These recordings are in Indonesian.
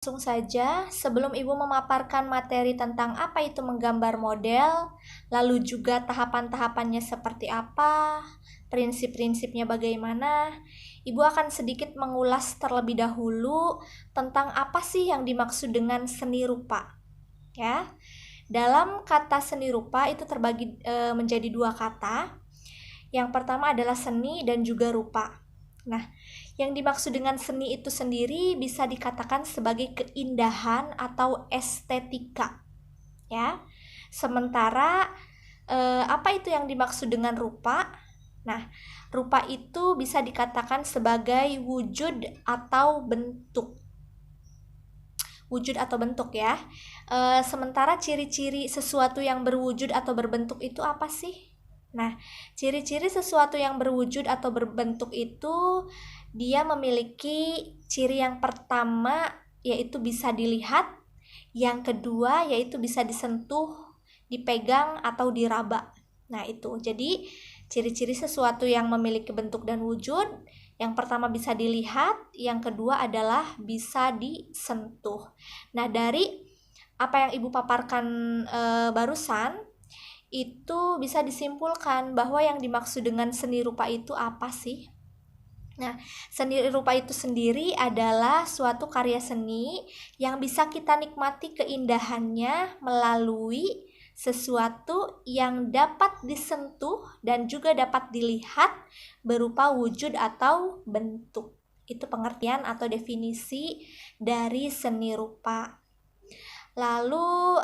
Langsung saja, sebelum Ibu memaparkan materi tentang apa itu menggambar model, lalu juga tahapan-tahapannya seperti apa, prinsip-prinsipnya bagaimana, Ibu akan sedikit mengulas terlebih dahulu tentang apa sih yang dimaksud dengan seni rupa. Ya, dalam kata seni rupa itu terbagi menjadi dua kata. Yang pertama adalah seni dan juga rupa. Nah, yang dimaksud dengan seni itu sendiri bisa dikatakan sebagai keindahan atau estetika, ya. Sementara apa itu yang dimaksud dengan rupa? Nah, rupa itu bisa dikatakan sebagai wujud atau bentuk. Wujud atau bentuk ya. Sementara ciri-ciri sesuatu yang berwujud atau berbentuk itu apa sih? Nah, ciri-ciri sesuatu yang berwujud atau berbentuk itu dia memiliki ciri yang pertama yaitu bisa dilihat, yang kedua yaitu bisa disentuh, dipegang atau diraba. Nah, itu. Jadi, ciri-ciri sesuatu yang memiliki bentuk dan wujud, yang pertama bisa dilihat, yang kedua adalah bisa disentuh. Nah, dari apa yang Ibu paparkan barusan, itu bisa disimpulkan bahwa yang dimaksud dengan seni rupa itu apa sih? Nah, seni rupa itu sendiri adalah suatu karya seni yang bisa kita nikmati keindahannya melalui sesuatu yang dapat disentuh dan juga dapat dilihat berupa wujud atau bentuk. Itu pengertian atau definisi dari seni rupa. Lalu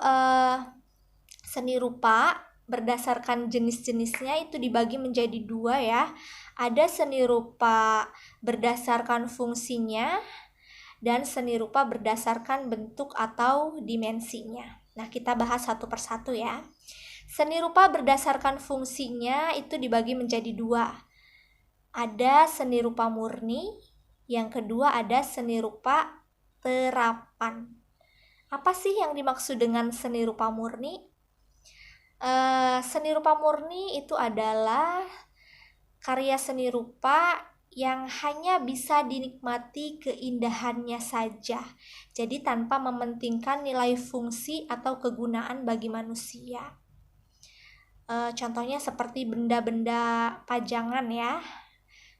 seni rupa berdasarkan jenis-jenisnya itu dibagi menjadi dua ya. Ada seni rupa berdasarkan fungsinya dan seni rupa berdasarkan bentuk atau dimensinya. Nah, kita bahas satu persatu ya. Seni rupa berdasarkan fungsinya itu dibagi menjadi dua. Ada seni rupa murni, yang kedua ada seni rupa terapan. Apa sih yang dimaksud dengan seni rupa murni? Seni rupa murni itu adalah karya seni rupa yang hanya bisa dinikmati keindahannya saja, jadi tanpa mementingkan nilai fungsi atau kegunaan bagi manusia. Contohnya seperti benda-benda pajangan ya.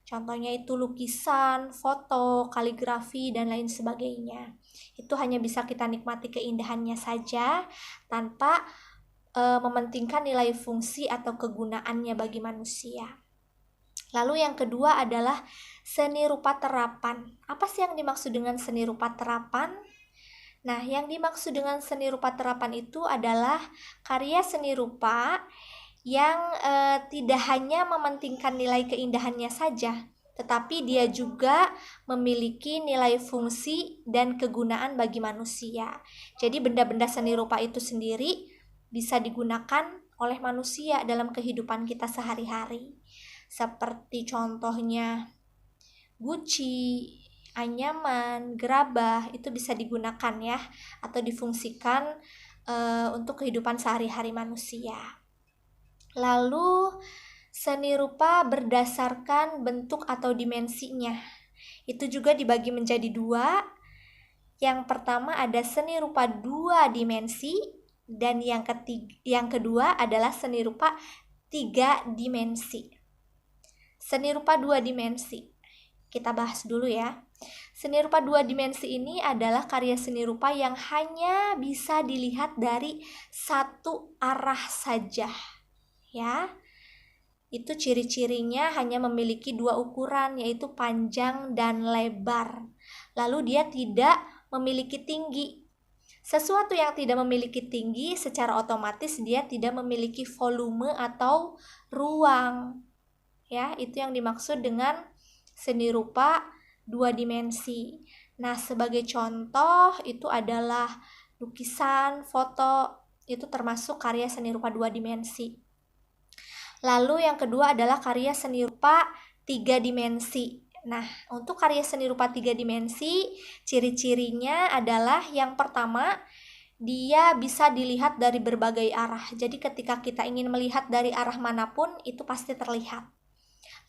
Contohnya itu lukisan, foto, kaligrafi, dan lain sebagainya. Itu hanya bisa kita nikmati keindahannya saja tanpa mementingkan nilai fungsi atau kegunaannya bagi manusia. Lalu yang kedua adalah seni rupa terapan. Apa sih yang dimaksud dengan seni rupa terapan? Nah, yang dimaksud dengan seni rupa terapan itu adalah karya seni rupa yang tidak hanya mementingkan nilai keindahannya saja, tetapi dia juga memiliki nilai fungsi dan kegunaan bagi manusia. Jadi benda-benda seni rupa itu sendiri bisa digunakan oleh manusia dalam kehidupan kita sehari-hari. Seperti contohnya guci, anyaman, gerabah itu bisa digunakan ya atau difungsikan untuk kehidupan sehari-hari manusia. Lalu seni rupa berdasarkan bentuk atau dimensinya. Itu juga dibagi menjadi dua. Yang pertama ada seni rupa dua dimensi dan yang kedua adalah seni rupa 3 dimensi. Seni rupa 2 dimensi. Kita bahas dulu ya. Seni rupa 2 dimensi ini adalah karya seni rupa yang hanya bisa dilihat dari satu arah saja. Ya. Itu ciri-cirinya hanya memiliki 2 ukuran, yaitu panjang dan lebar. Lalu dia tidak memiliki tinggi. Sesuatu yang tidak memiliki tinggi secara otomatis dia tidak memiliki volume atau ruang. Ya, itu yang dimaksud dengan seni rupa 2 dimensi. Nah, sebagai contoh itu adalah lukisan, foto, itu termasuk karya seni rupa 2 dimensi. Lalu yang kedua adalah karya seni rupa 3 dimensi. Nah, untuk karya seni rupa 3 dimensi, ciri-cirinya adalah yang pertama, dia bisa dilihat dari berbagai arah. Jadi ketika kita ingin melihat dari arah manapun, itu pasti terlihat.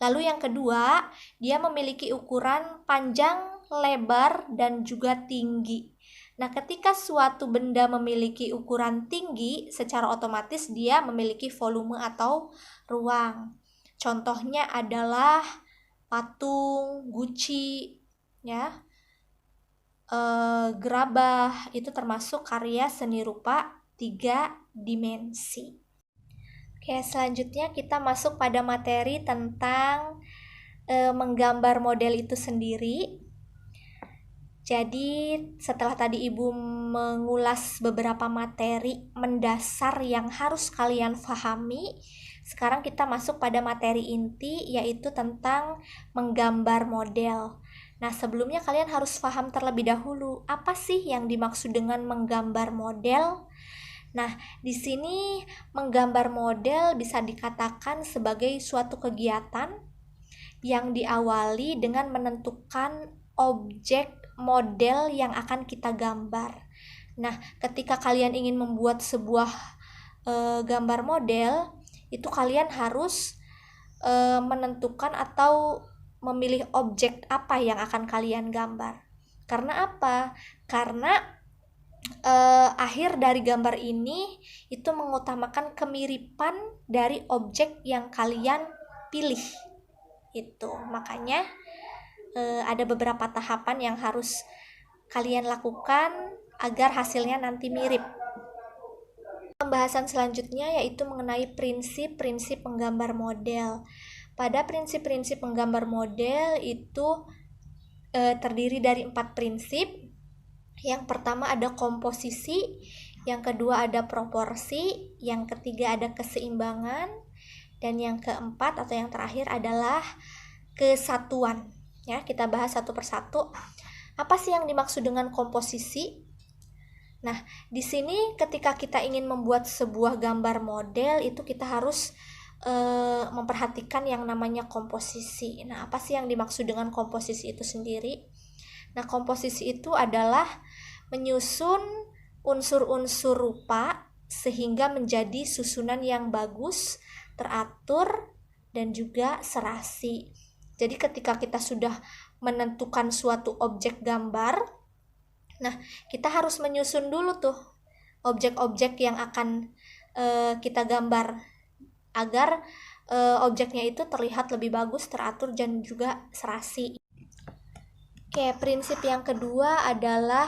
Lalu yang kedua, dia memiliki ukuran panjang, lebar, dan juga tinggi. Nah, ketika suatu benda memiliki ukuran tinggi, secara otomatis dia memiliki volume atau ruang. Contohnya adalah patung, guci, ya, gerabah, itu termasuk karya seni rupa 3 dimensi. Oke, selanjutnya kita masuk pada materi tentang menggambar model itu sendiri. Jadi setelah tadi Ibu mengulas beberapa materi mendasar yang harus kalian pahami, sekarang kita masuk pada materi inti, yaitu tentang menggambar model. Nah, sebelumnya kalian harus paham terlebih dahulu apa sih yang dimaksud dengan menggambar model. Nah, di sini menggambar model bisa dikatakan sebagai suatu kegiatan yang diawali dengan menentukan objek model yang akan kita gambar. Nah, ketika kalian ingin membuat sebuah gambar model, itu kalian harus menentukan atau memilih objek apa yang akan kalian gambar. Karena apa? Karena akhir dari gambar ini itu mengutamakan kemiripan dari objek yang kalian pilih. Itu makanya ada beberapa tahapan yang harus kalian lakukan agar hasilnya nanti mirip. Pembahasan selanjutnya yaitu mengenai prinsip-prinsip menggambar model. Pada prinsip-prinsip menggambar model itu terdiri dari 4 prinsip. Yang pertama ada komposisi, yang kedua ada proporsi, yang ketiga ada keseimbangan, dan yang keempat atau yang terakhir adalah kesatuan. Ya, kita bahas satu persatu. Apa sih yang dimaksud dengan komposisi? Nah, di sini ketika kita ingin membuat sebuah gambar model itu kita harus memperhatikan yang namanya komposisi. Nah, apa sih yang dimaksud dengan komposisi itu sendiri? Nah, komposisi itu adalah menyusun unsur-unsur rupa sehingga menjadi susunan yang bagus, teratur, dan juga serasi. Jadi ketika kita sudah menentukan suatu objek gambar, nah kita harus menyusun dulu tuh objek-objek yang akan kita gambar agar objeknya itu terlihat lebih bagus, teratur, dan juga serasi. Oke, prinsip yang kedua adalah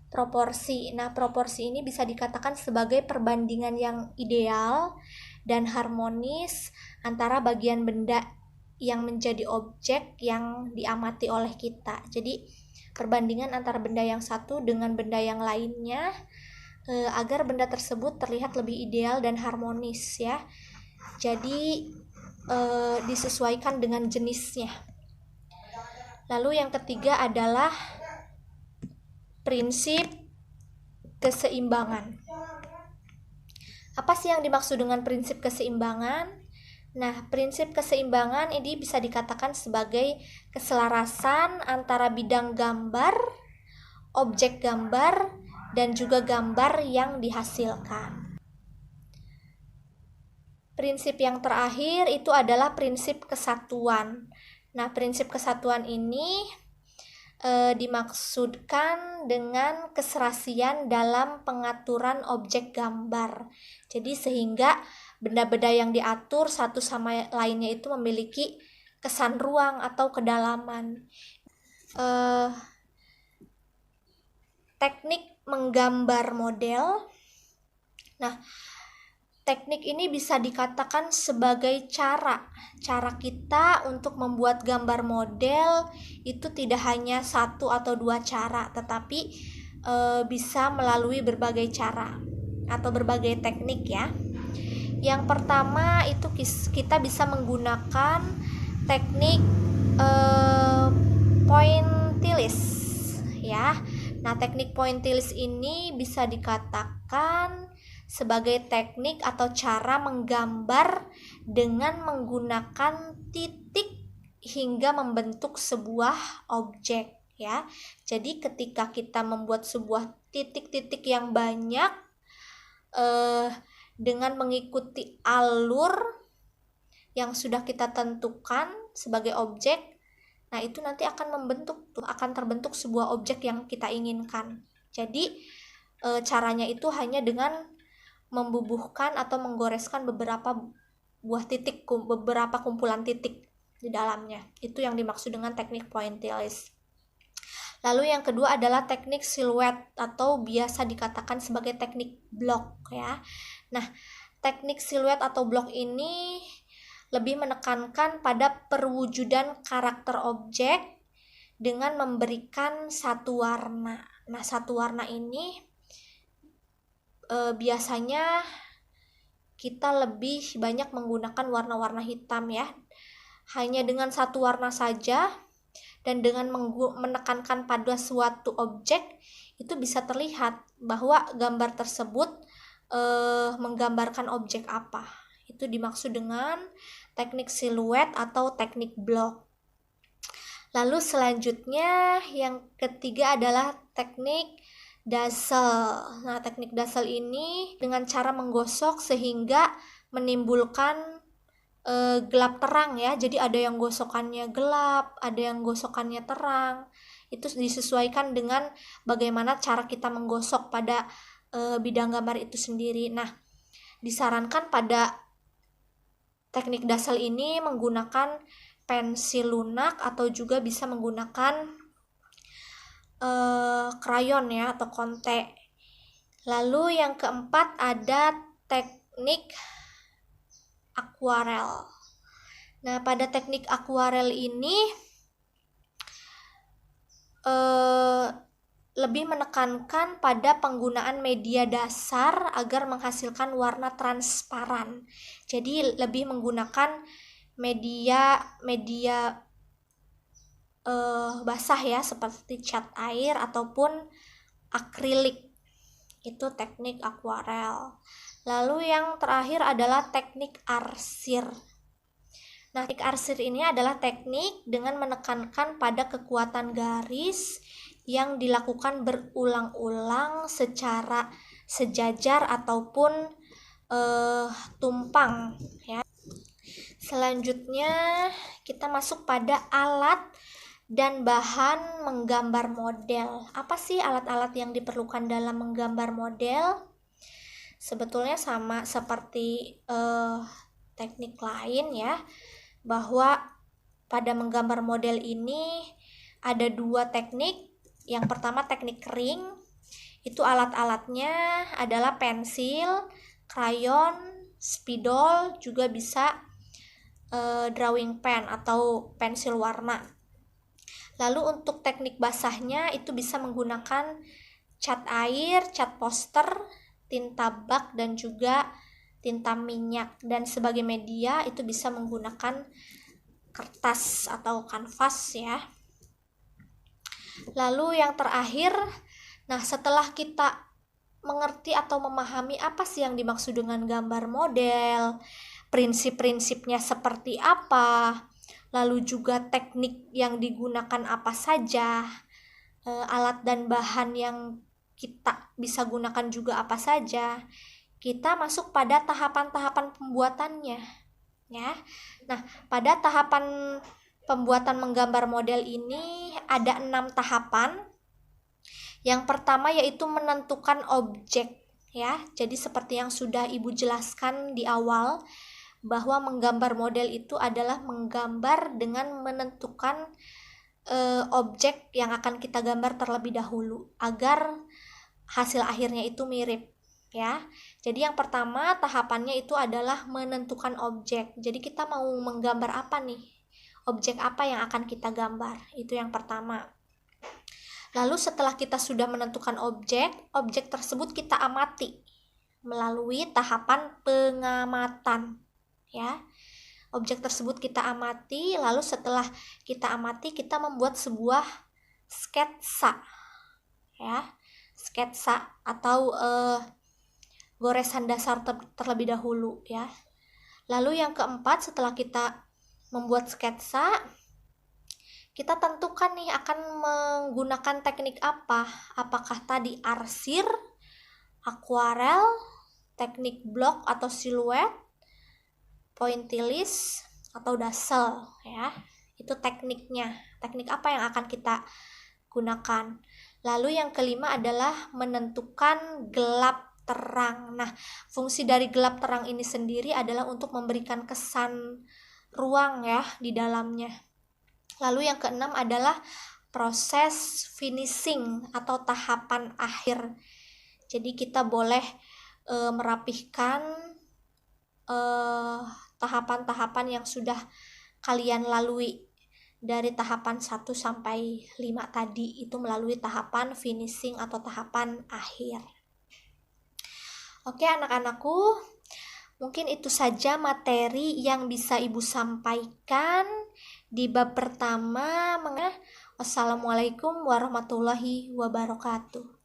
proporsi. Nah, proporsi ini bisa dikatakan sebagai perbandingan yang ideal dan harmonis antara bagian benda yang menjadi objek yang diamati oleh kita. Jadi perbandingan antara benda yang satu dengan benda yang lainnya agar benda tersebut terlihat lebih ideal dan harmonis ya. Jadi disesuaikan dengan jenisnya. Lalu yang ketiga adalah prinsip keseimbangan. Apa sih yang dimaksud dengan prinsip keseimbangan? Nah, prinsip keseimbangan ini bisa dikatakan sebagai keselarasan antara bidang gambar, objek gambar, dan juga gambar yang dihasilkan. Prinsip yang terakhir itu adalah prinsip kesatuan. Nah, prinsip kesatuan ini dimaksudkan dengan keserasian dalam pengaturan objek gambar. Jadi sehingga benda-benda yang diatur satu sama lainnya itu memiliki kesan ruang atau kedalaman. Teknik menggambar model. Nah, teknik ini bisa dikatakan sebagai cara kita untuk membuat gambar model itu tidak hanya satu atau dua cara, tetapi bisa melalui berbagai cara atau berbagai teknik ya. Yang pertama itu kita bisa menggunakan teknik pointillis ya. Nah, teknik pointillis ini bisa dikatakan sebagai teknik atau cara menggambar dengan menggunakan titik hingga membentuk sebuah objek ya. Jadi ketika kita membuat sebuah titik-titik yang banyak dengan mengikuti alur yang sudah kita tentukan sebagai objek, nah itu nanti akan terbentuk sebuah objek yang kita inginkan. Jadi caranya itu hanya dengan membubuhkan atau menggoreskan beberapa buah titik, beberapa kumpulan titik di dalamnya. Itu yang dimaksud dengan teknik pointillist. Lalu yang kedua adalah teknik siluet atau biasa dikatakan sebagai teknik blok ya. Nah, teknik siluet atau blok ini lebih menekankan pada perwujudan karakter objek dengan memberikan satu warna. Nah, satu warna ini biasanya kita lebih banyak menggunakan warna-warna hitam ya. Hanya dengan satu warna saja dan dengan menekankan pada suatu objek itu bisa terlihat bahwa gambar tersebut menggambarkan objek apa. Itu dimaksud dengan teknik siluet atau teknik blok. Lalu selanjutnya yang ketiga adalah teknik dazzle. Nah, teknik dazzle ini dengan cara menggosok sehingga menimbulkan gelap terang ya. Jadi ada yang gosokannya gelap, ada yang gosokannya terang. Itu disesuaikan dengan bagaimana cara kita menggosok pada bidang gambar itu sendiri. Nah, disarankan pada teknik dazzle ini menggunakan pensil lunak atau juga bisa menggunakan krayon ya atau konte. Lalu yang keempat ada teknik akuarel. Nah, pada teknik akuarel ini lebih menekankan pada penggunaan media dasar agar menghasilkan warna transparan. Jadi lebih menggunakan media basah ya, seperti cat air ataupun akrilik. Itu teknik akuarel. Lalu yang terakhir adalah teknik arsir. Nah, teknik arsir ini adalah teknik dengan menekankan pada kekuatan garis yang dilakukan berulang-ulang secara sejajar ataupun tumpang ya. Selanjutnya kita masuk pada alat dan bahan menggambar model. Apa sih alat-alat yang diperlukan dalam menggambar model? Sebetulnya sama seperti teknik lain ya, bahwa pada menggambar model ini ada dua teknik. Yang pertama teknik kering, itu alat-alatnya adalah pensil, krayon, spidol, juga bisa drawing pen atau pensil warna. Lalu untuk teknik basahnya itu bisa menggunakan cat air, cat poster, tinta bak, dan juga tinta minyak. Dan sebagai media itu bisa menggunakan kertas atau kanvas ya. Lalu yang terakhir, nah setelah kita mengerti atau memahami apa sih yang dimaksud dengan gambar model, prinsip-prinsipnya seperti apa, lalu juga teknik yang digunakan apa saja, alat dan bahan yang kita bisa gunakan juga apa saja, kita masuk pada tahapan-tahapan pembuatannya ya. Nah, pada tahapan pembuatan menggambar model ini ada 6 tahapan. Yang pertama yaitu menentukan objek ya. Jadi seperti yang sudah Ibu jelaskan di awal, bahwa menggambar model itu adalah menggambar dengan menentukan objek yang akan kita gambar terlebih dahulu agar hasil akhirnya itu mirip ya. Jadi yang pertama tahapannya itu adalah menentukan objek. Jadi kita mau menggambar apa nih? Objek apa yang akan kita gambar? Itu yang pertama. Lalu setelah kita sudah menentukan objek tersebut kita amati melalui tahapan pengamatan ya. Objek tersebut kita amati, lalu setelah kita amati kita membuat sebuah sketsa ya. Sketsa atau goresan dasar terlebih dahulu ya. Lalu yang keempat, setelah kita membuat sketsa, kita tentukan nih akan menggunakan teknik apa. Apakah tadi arsir, akuarel, teknik blok atau siluet, pointillist atau dazzle ya. Itu tekniknya. Teknik apa yang akan kita gunakan. Lalu yang kelima adalah menentukan gelap terang. Nah, fungsi dari gelap terang ini sendiri adalah untuk memberikan kesan ruang ya di dalamnya. Lalu yang keenam adalah proses finishing atau tahapan akhir. Jadi kita boleh merapihkan tahapan-tahapan yang sudah kalian lalui dari tahapan 1 sampai 5 tadi, itu melalui tahapan finishing atau tahapan akhir. Oke anak-anakku, mungkin itu saja materi yang bisa Ibu sampaikan di bab pertama. Wassalamualaikum warahmatullahi wabarakatuh.